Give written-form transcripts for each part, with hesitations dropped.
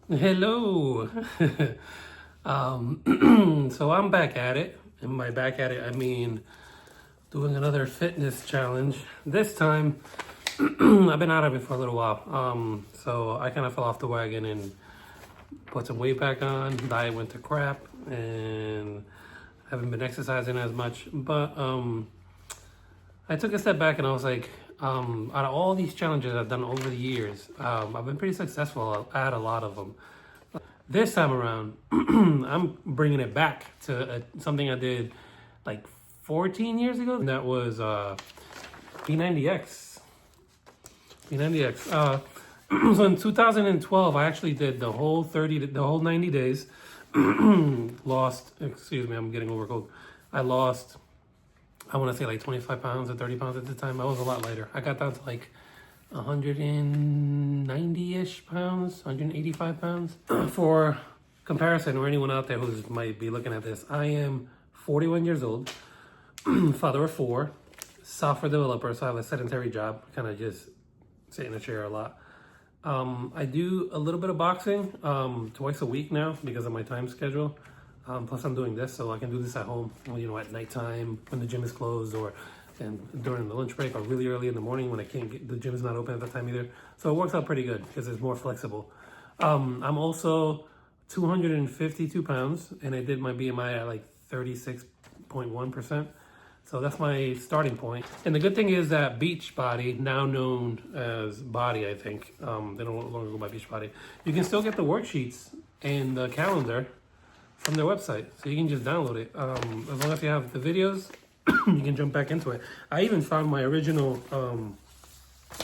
Hello. So I'm back at it. And by back at it, I mean doing another fitness challenge. This time, I've been out of it for a little while. So I kind of fell off the wagon and put some weight back on. Diet went to crap, and haven't been exercising as much. But I took a step back and I was like, out of all these challenges I've done over the years, I've been pretty successful at a lot of them. This time around, I'm bringing it back to something I did like 14 years ago. And that was P90X. P90X. So in 2012, I actually did the whole 90 days. Lost, excuse me, I'm getting overcold. I lost, I want to say like 25 pounds or 30 pounds at the time. I was a lot lighter. I got down to like 190-ish pounds, 185 pounds. For comparison, or anyone out there who might be looking at this, I am 41 years old, father of four, software developer, so I have a sedentary job, kind of just sit in a chair a lot. I do a little bit of boxing twice a week now because of my time schedule. Plus, I'm doing this, so I can do this at home, at nighttime when the gym is closed, or and during the lunch break, or really early in the morning when I can't get the gym is not open at that time either. So it works out pretty good because it's more flexible. I'm also 252 pounds, and I did my BMI at like 36.1%. So that's my starting point. And the good thing is that Beachbody, now known as Body, I think, they don't no longer go by Beachbody. You can still get the worksheets and the calendar from their website, so you can just download it. As long as you have the videos, you can jump back into it. I even found my original,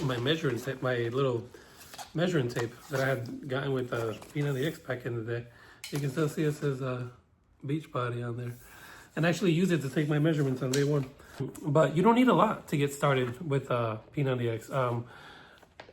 my measuring tape, my little measuring tape that I had gotten with P90X back in the day. You can still see it says Beachbody on there, and actually use it to take my measurements on day one. But you don't need a lot to get started with P90X.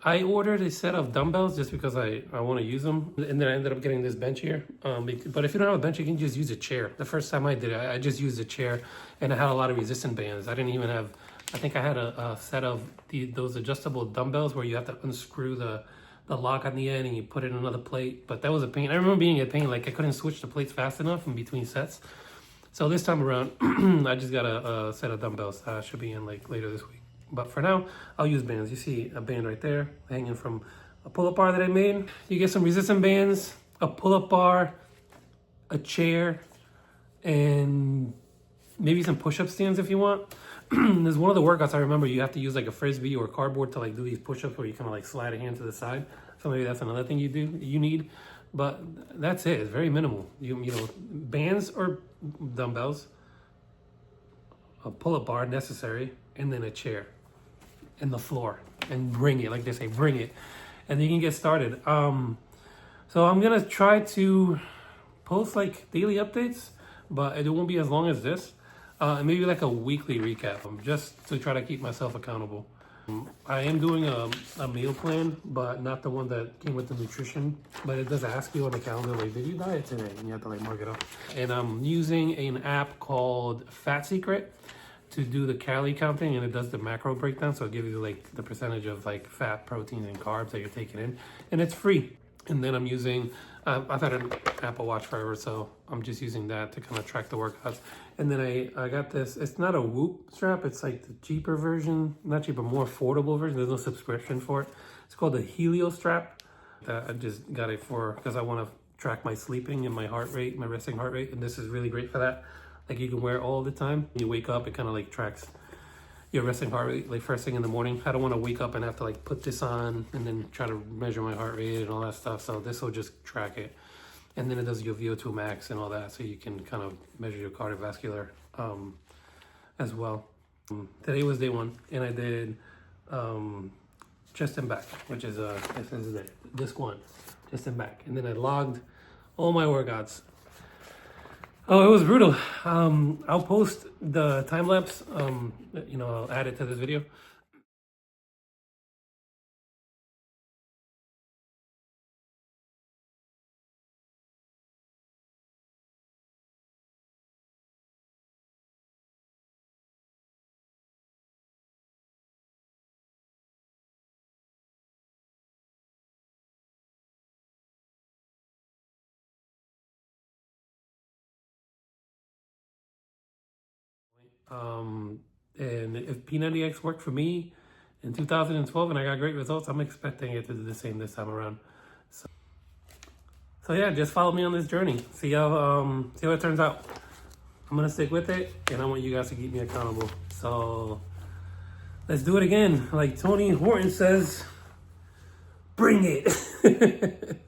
I ordered a set of dumbbells just because I want to use them. And then I ended up getting this bench here. But if you don't have a bench, you can just use a chair. The first time I did it, I just used a chair, and I had a lot of resistance bands. I didn't even have, I think I had a set of those adjustable dumbbells where you have to unscrew the lock on the end and you put it in another plate. But that was a pain. I remember being in pain, like I couldn't switch the plates fast enough in between sets. So this time around, I just got a set of dumbbells that should be in like later this week. But for now, I'll use bands. You see a band right there hanging from a pull-up bar that I made. You get some resistant bands, a pull-up bar, a chair, and maybe some push-up stands if you want. There's one of the workouts I remember you have to use like a frisbee or cardboard to like do these push-ups where you kind of like slide a hand to the side. So maybe that's another thing you need. But that's it. It's very minimal. Bands or dumbbells, a pull-up bar necessary, and then a chair and the floor, and bring it, like they say, bring it, and you can get started. So I'm gonna try to post like daily updates, but it won't be as long as this, and maybe like a weekly recap, just to try to keep myself accountable. I am doing a meal plan, but not the one that came with the nutrition, but it does ask you on the calendar, like, did you diet today? And you have to like mark it up. And I'm using an app called Fat Secret to do the calorie counting, and it does the macro breakdown, so it gives you like the percentage of like fat, protein, and carbs that you're taking in, and it's free. And then I'm using, I've had an Apple Watch forever, so I'm just using that to kind of track the workouts. And then I got this, it's not a Whoop strap, it's like the cheaper version, not cheaper, more affordable version. There's no subscription for it. It's called the Helio strap. I just got it for, because I want to track my sleeping and my heart rate, my resting heart rate, and this is really great for that. Like you can wear it all the time. When you wake up, it kind of like tracks your resting heart rate, like first thing in the morning. I don't want to wake up and have to like put this on and then try to measure my heart rate and all that stuff. So this will just track it. And then it does your VO2 max and all that. So you can kind of measure your cardiovascular as well. Today was day one, and I did chest and back, which is this one, chest and back. And then I logged all my workouts. Oh, it was brutal. I'll post the time lapse. I'll add it to this video. And if P90X worked for me in 2012 and I got great results, I'm expecting it to do the same this time around. So yeah, just follow me on this journey. See how it turns out. I'm gonna stick with it, and I want you guys to keep me accountable. So let's do it again. Like Tony Horton says, bring it.